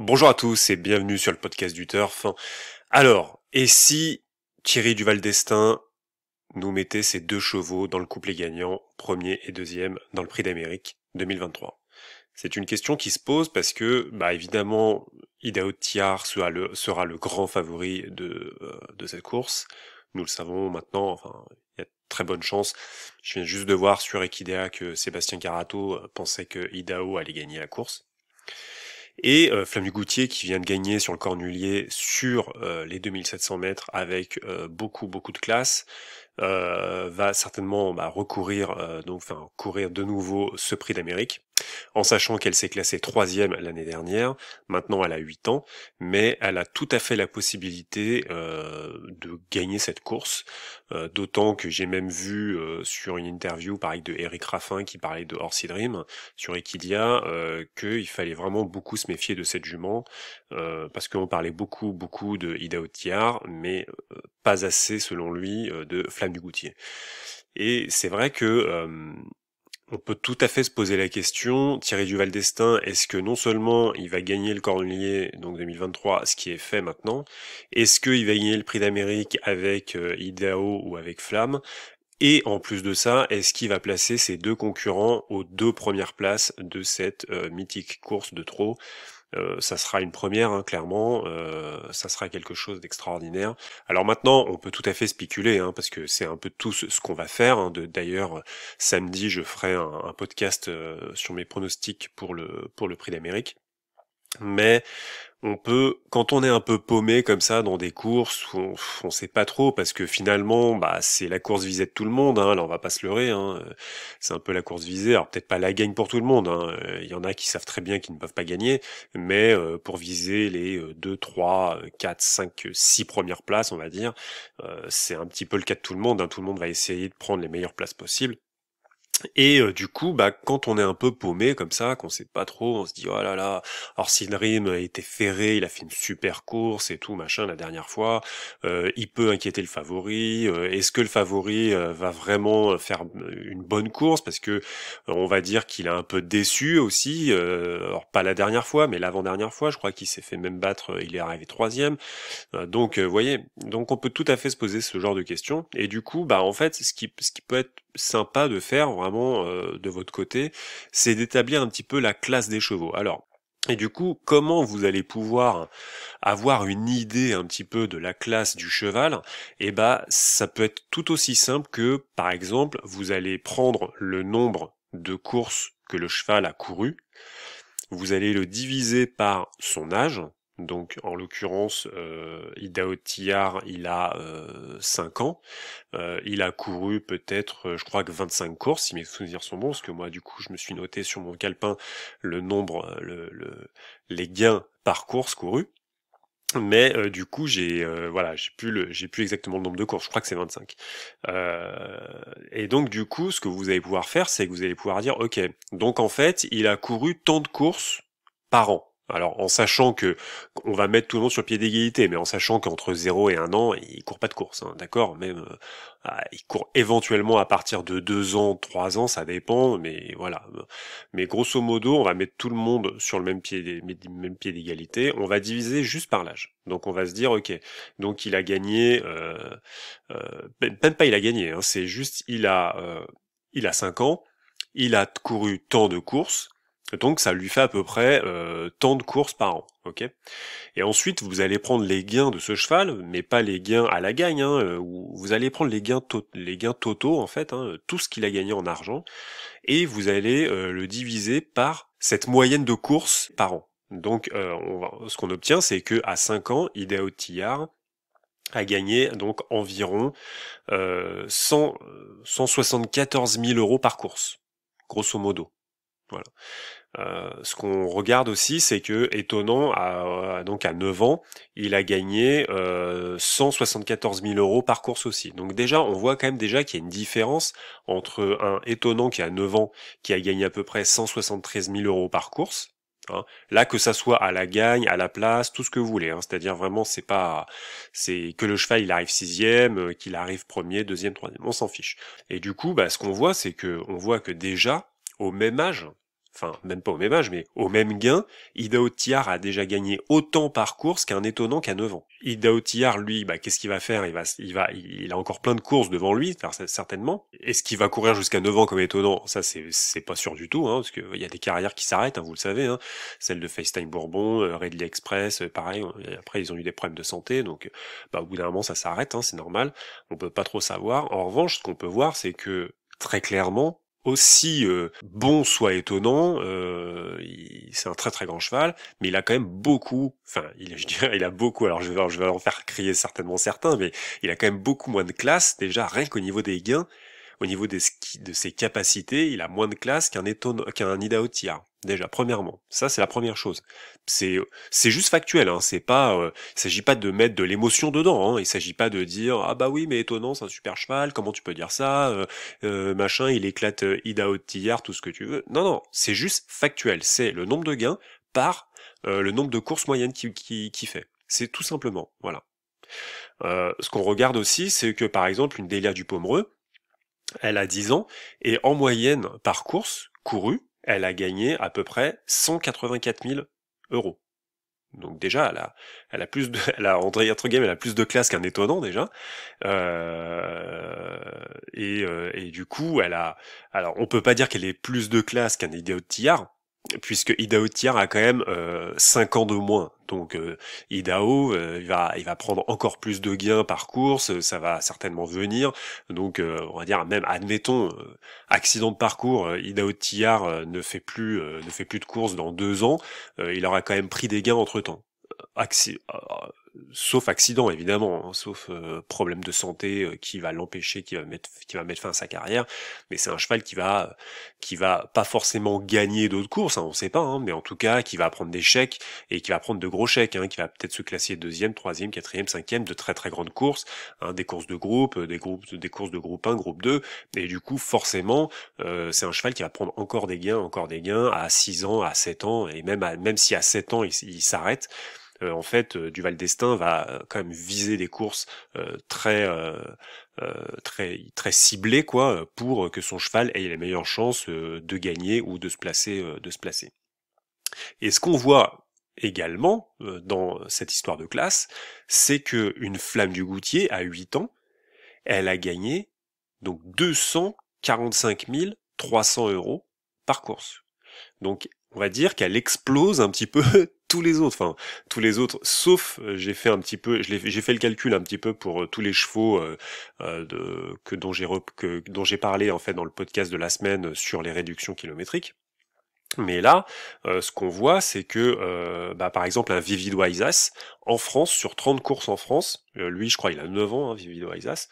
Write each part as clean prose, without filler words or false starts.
Bonjour à tous et bienvenue sur le podcast du Turf. Alors, et si Thierry Duval d'Estaing nous mettait ses deux chevaux dans le couplet gagnant, premier et deuxième, dans le Prix d'Amérique 2023? C'est une question qui se pose parce que, évidemment, Idaho Tiar sera le grand favori de cette course. Nous le savons maintenant, enfin, il y a de très bonne chance. Je viens juste de voir sur Equidea que Sébastien Carato pensait que Idaho allait gagner la course. Et Flavien Goutier qui vient de gagner sur le Cornulier sur les 2700 mètres avec beaucoup de classe, va certainement recourir, courir de nouveau ce prix d'Amérique, en sachant qu'elle s'est classée troisième l'année dernière. Maintenant elle a 8 ans, mais elle a tout à fait la possibilité de gagner cette course, d'autant que j'ai même vu sur une interview pareil de Eric Raffin qui parlait de Horsey Dream sur Equidia, qu'il fallait vraiment beaucoup se méfier de cette jument, parce qu'on parlait beaucoup de Idaho Tiar, mais pas assez selon lui de Flamme du Goutier. Et c'est vrai que on peut tout à fait se poser la question, Thierry Duval d'Estaing, est-ce que non seulement il va gagner le Cornulier, donc 2023, ce qui est fait maintenant, est-ce qu'il va gagner le Prix d'Amérique avec Idaho ou avec Flamme? Et en plus de ça, est-ce qu'il va placer ses deux concurrents aux deux premières places de cette mythique course de trot? Ça sera une première, hein, clairement, ça sera quelque chose d'extraordinaire. Alors maintenant, on peut tout à fait spéculer, hein, parce que c'est un peu tout ce qu'on va faire. Hein, d'ailleurs, samedi, je ferai un podcast sur mes pronostics pour le Prix d'Amérique. Mais on peut, quand on est un peu paumé comme ça dans des courses, on sait pas trop parce que finalement, c'est la course visée de tout le monde. Hein, là, on va pas se leurrer. Hein, c'est un peu la course visée. Alors peut-être pas la gagne pour tout le monde. Hein, il y en a qui savent très bien qu'ils ne peuvent pas gagner, mais pour viser les 2, 3, 4, 5, 6 premières places, on va dire, c'est un petit peu le cas de tout le monde. Hein, tout le monde va essayer de prendre les meilleures places possibles. Et du coup, quand on est un peu paumé comme ça, qu'on sait pas trop, on se dit oh là là, Orsi Dream a été ferré, il a fait une super course et tout machin la dernière fois, il peut inquiéter le favori, est-ce que le favori va vraiment faire une bonne course parce que on va dire qu'il a un peu déçu aussi, alors pas la dernière fois, mais l'avant-dernière fois, je crois qu'il s'est fait même battre, il est arrivé troisième. Donc, vous voyez, donc on peut tout à fait se poser ce genre de questions. Et du coup, en fait, ce qui peut être sympa de faire vraiment de votre côté, c'est d'établir un petit peu la classe des chevaux. Alors, et du coup, comment vous allez pouvoir avoir une idée un petit peu de la classe du cheval? Eh ça peut être tout aussi simple que, par exemple, vous allez prendre le nombre de courses que le cheval a couru, vous allez le diviser par son âge. Donc en l'occurrence, Idaho Tiar, il a 5 ans. Il a couru peut-être, je crois que 25 courses, si mes souvenirs sont bons, parce que moi du coup je me suis noté sur mon calepin le nombre, les gains par course courus. Mais du coup j'ai plus exactement le nombre de courses, je crois que c'est 25. Et donc du coup ce que vous allez pouvoir faire, c'est que vous allez pouvoir dire ok, donc en fait il a couru tant de courses par an. Alors en sachant que on va mettre tout le monde sur le pied d'égalité, mais en sachant qu'entre 0 et 1 an, il court pas de course, hein, d'accord? Même il court éventuellement à partir de 2 ans, 3 ans, ça dépend, mais voilà. Mais grosso modo, on va mettre tout le monde sur le même pied d'égalité. On va diviser juste par l'âge. Donc on va se dire, ok, donc il a gagné, même pas il a gagné, hein, c'est juste il a 5 ans, il a couru tant de courses, donc ça lui fait à peu près tant de courses par an, ok. Et ensuite vous allez prendre les gains de ce cheval, mais pas les gains à la gagne, hein, vous allez prendre les gains totaux en fait, hein, tout ce qu'il a gagné en argent, et vous allez le diviser par cette moyenne de courses par an. Donc ce qu'on obtient, c'est que à 5 ans, Idaho Tiar a gagné donc environ 174 000 euros par course, grosso modo. Voilà. Ce qu'on regarde aussi, c'est que étonnant, donc à 9 ans, il a gagné 174 000 euros par course aussi. Donc déjà, on voit quand même déjà qu'il y a une différence entre un étonnant qui a 9 ans, qui a gagné à peu près 173 000 euros par course. Hein. Là, que ça soit à la gagne, à la place, tout ce que vous voulez. Hein. C'est-à-dire vraiment, c'est que le cheval il arrive sixième, qu'il arrive premier, deuxième, troisième, on s'en fiche. Et du coup, ce qu'on voit, c'est que on voit que déjà au même âge, enfin même pas au même âge, mais au même gain, Idaho Tiar a déjà gagné autant par course qu'un étonnant qu'à 9 ans. Idaho Tiar, lui, qu'est-ce qu'il va faire? Il a encore plein de courses devant lui, certainement. Est-ce qu'il va courir jusqu'à 9 ans comme étonnant? Ça, c'est pas sûr du tout, hein, parce qu'il y a des carrières qui s'arrêtent, hein, vous le savez, hein. Celle de FaceTime Bourbon, Ridley Express, pareil. Et après, ils ont eu des problèmes de santé, donc, au bout d'un moment, ça s'arrête, hein, c'est normal. On peut pas trop savoir. En revanche, ce qu'on peut voir, c'est que, très clairement, aussi bon soit étonnant, c'est un très très grand cheval, mais il a quand même beaucoup, je dirais, il a beaucoup, alors je vais en faire crier certainement certains, mais il a quand même beaucoup moins de classe, déjà rien qu'au niveau des gains, au niveau de ses capacités, il a moins de classe qu'un Idaho Tiar. Déjà, premièrement. Ça, c'est la première chose. C'est juste factuel, hein. C'est pas, il s'agit pas de mettre de l'émotion dedans, hein. Il s'agit pas de dire, ah bah oui, mais étonnant, c'est un super cheval, comment tu peux dire ça, machin, il éclate Idaho Tiar, tout ce que tu veux. Non, non, c'est juste factuel. C'est le nombre de gains par le nombre de courses moyennes qu'il fait. C'est tout simplement, voilà. Ce qu'on regarde aussi, c'est que par exemple, une Delia du Pomereux, elle a 10 ans, et en moyenne, par course, courue, elle a gagné à peu près 184 000 euros. Donc déjà, elle a plus de, entre guillemets, elle a plus de classe qu'un étonnant déjà. Et du coup, alors on peut pas dire qu'elle ait plus de classe qu'un Idaho Tiar, puisque Idaho Tiar a quand même 5 ans de moins. Donc Idaho, il va prendre encore plus de gains par course, ça va certainement venir. Donc on va dire, même admettons accident de parcours, Idaho Tiar ne fait plus de course dans 2 ans, il aura quand même pris des gains entre-temps. Sauf accident évidemment, hein, sauf problème de santé qui va l'empêcher, qui va mettre fin à sa carrière. Mais c'est un cheval qui va pas forcément gagner d'autres courses, hein, on sait pas, hein, mais en tout cas qui va prendre des chèques et qui va prendre de gros chèques, hein, qui va peut-être se classer deuxième, troisième, quatrième, cinquième, de très très grandes courses, hein, des courses de groupe, des courses de groupe 1, groupe 2, et du coup forcément c'est un cheval qui va prendre encore des gains à 6 ans, à 7 ans, et même si à 7 ans il s'arrête. En fait, Duval d'Estaing va quand même viser des courses très ciblées, quoi, pour que son cheval ait les meilleures chances de gagner ou de se placer. Et ce qu'on voit également dans cette histoire de classe, c'est que une Flamme du Goutier à 8 ans, elle a gagné donc 245 300 euros par course. Donc on va dire qu'elle explose un petit peu tous les autres, sauf j'ai fait le calcul un petit peu pour tous les chevaux dont j'ai parlé en fait dans le podcast de la semaine sur les réductions kilométriques. Mais là, ce qu'on voit, c'est que, par exemple, un Vivid Waisas, en France, sur 30 courses en France, lui, je crois, il a 9 ans, hein, Vivid Waisas,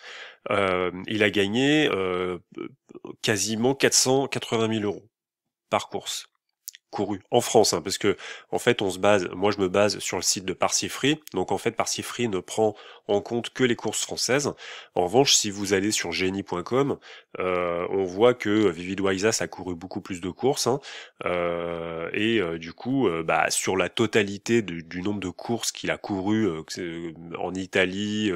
il a gagné quasiment 480 000 euros par course couru en France, hein, parce que en fait moi je me base sur le site de Parsifree, donc en fait Parsifree ne prend en compte que les courses françaises. En revanche, si vous allez sur genie.com, on voit que Vivid Waisas a couru beaucoup plus de courses, hein, et du coup, sur la totalité du nombre de courses qu'il a couru en Italie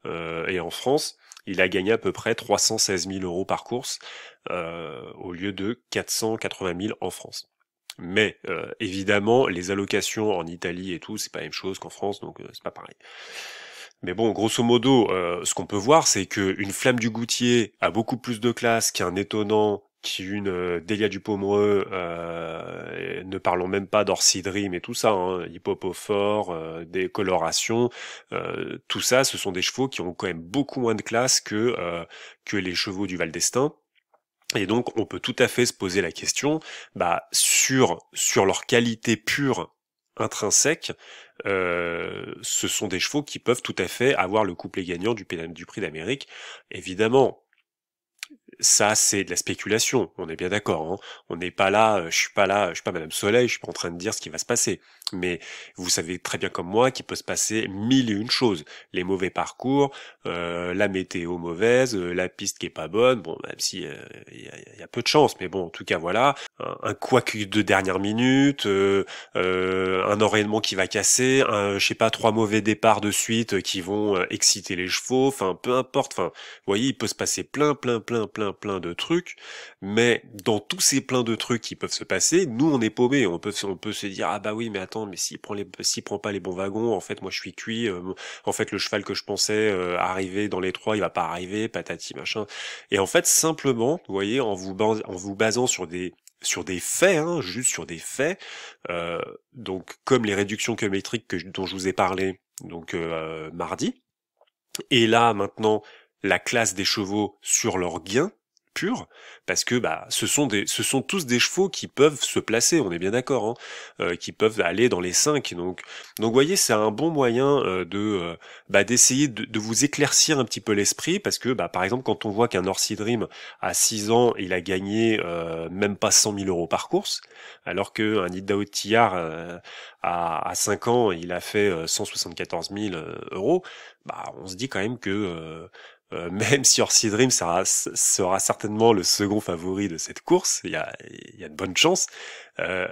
et en France, il a gagné à peu près 316 000 euros par course, au lieu de 480 000 en France. Mais évidemment, les allocations en Italie et tout, c'est pas la même chose qu'en France, donc c'est pas pareil. Mais bon, grosso modo, ce qu'on peut voir, c'est que une Flamme du Goutier a beaucoup plus de classe qu'un étonnant, qu'une Delia du Pomereux, ne parlons même pas d'Orsi Dream et tout ça, hein, Hippopofort, des colorations, tout ça, ce sont des chevaux qui ont quand même beaucoup moins de classe que les chevaux du Val d'Estaing. Et donc, on peut tout à fait se poser la question, sur leur qualité pure intrinsèque, ce sont des chevaux qui peuvent tout à fait avoir le couplet gagnant du Prix d'Amérique. Évidemment, ça c'est de la spéculation, on est bien d'accord, hein. On n'est pas là, je suis pas Madame Soleil, je suis pas en train de dire ce qui va se passer. Mais vous savez très bien comme moi qu'il peut se passer mille et une choses. Les mauvais parcours, la météo mauvaise, la piste qui est pas bonne, bon, même si y a peu de chance, mais bon, en tout cas voilà, un couac de dernière minute, un enraînement qui va casser, je sais pas, 3 mauvais départs de suite qui vont exciter les chevaux, enfin peu importe, enfin, vous voyez, il peut se passer plein plein de trucs, mais dans tous ces plein de trucs qui peuvent se passer, nous on est paumés, on peut se dire ah bah oui mais attends mais s'il prend pas les bons wagons, en fait moi je suis cuit, en fait le cheval que je pensais arriver dans les 3 il va pas arriver, patati machin. Et en fait simplement, vous voyez, en vous basant sur des faits, hein, juste sur des faits, donc comme les réductions kilométriques dont je vous ai parlé donc mardi, et là maintenant la classe des chevaux sur leur gain pur, parce que bah ce sont tous des chevaux qui peuvent se placer, on est bien d'accord, hein, qui peuvent aller dans les 5. Donc vous voyez, c'est un bon moyen d'essayer de vous éclaircir un petit peu l'esprit, parce que bah par exemple quand on voit qu'un Orsi Dream à 6 ans il a gagné même pas 100 000 euros par course, alors qu'un Iddao Tillard à 5 ans il a fait 174 000 euros, bah on se dit quand même que même si Orsi Dream sera certainement le second favori de cette course, il y a de bonnes chances. Euh,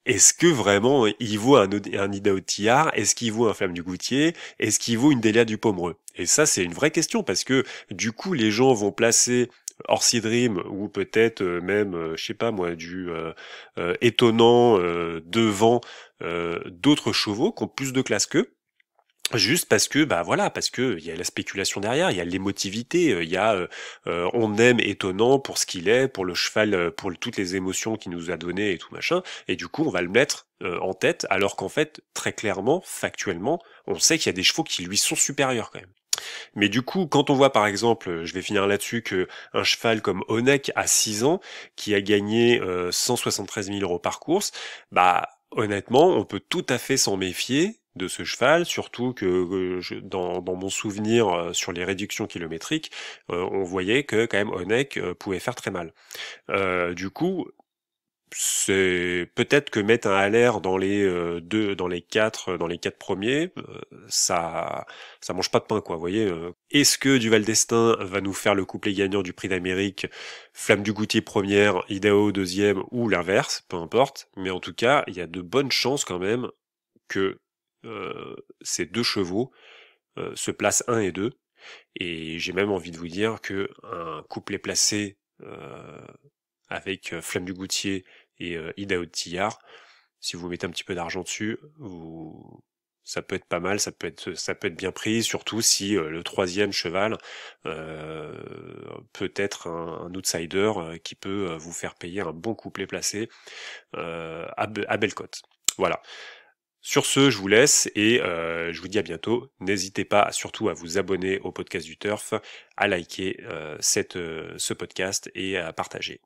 Est-ce que vraiment il vaut un Iddao Tillard? Est-ce qu'il vaut un Flamme du Goutier? Est-ce qu'il vaut une Delia du Pomereux? Et ça, c'est une vraie question, parce que du coup, les gens vont placer Orsi Dream ou peut-être même, je sais pas moi, du étonnant devant d'autres chevaux qui ont plus de classe qu'eux. Juste parce que bah voilà, parce que il y a la spéculation derrière, il y a l'émotivité, il y a on aime étonnant pour ce qu'il est, pour le cheval, pour toutes les émotions qu'il nous a données et tout machin, et du coup on va le mettre en tête, alors qu'en fait très clairement, factuellement, on sait qu'il y a des chevaux qui lui sont supérieurs quand même. Mais du coup, quand on voit par exemple, je vais finir là-dessus, que un cheval comme Onek à 6 ans, qui a gagné 173 000 euros par course, bah honnêtement, on peut tout à fait s'en méfier de ce cheval, surtout que dans mon souvenir sur les réductions kilométriques, on voyait que quand même Onek pouvait faire très mal. Du coup, c'est peut-être que mettre un Haller dans les dans les quatre premiers, ça mange pas de pain quoi. Vous voyez. Est-ce que Duval d'Estaing va nous faire le couplet gagnant du Prix d'Amérique, Flamme du Goutier première, Idaho deuxième ou l'inverse, peu importe. Mais en tout cas, il y a de bonnes chances quand même que ces deux chevaux se placent 1 et 2. Et j'ai même envie de vous dire que un couplet placé avec Flamme du Goutier et Iddao Tillard, si vous mettez un petit peu d'argent dessus, ça peut être pas mal, ça peut être bien pris, surtout si le troisième cheval peut être un outsider qui peut vous faire payer un bon couplet placé à belle cote. Voilà. Sur ce, je vous laisse et je vous dis à bientôt. N'hésitez pas surtout à vous abonner au podcast du Turf, à liker ce podcast et à partager.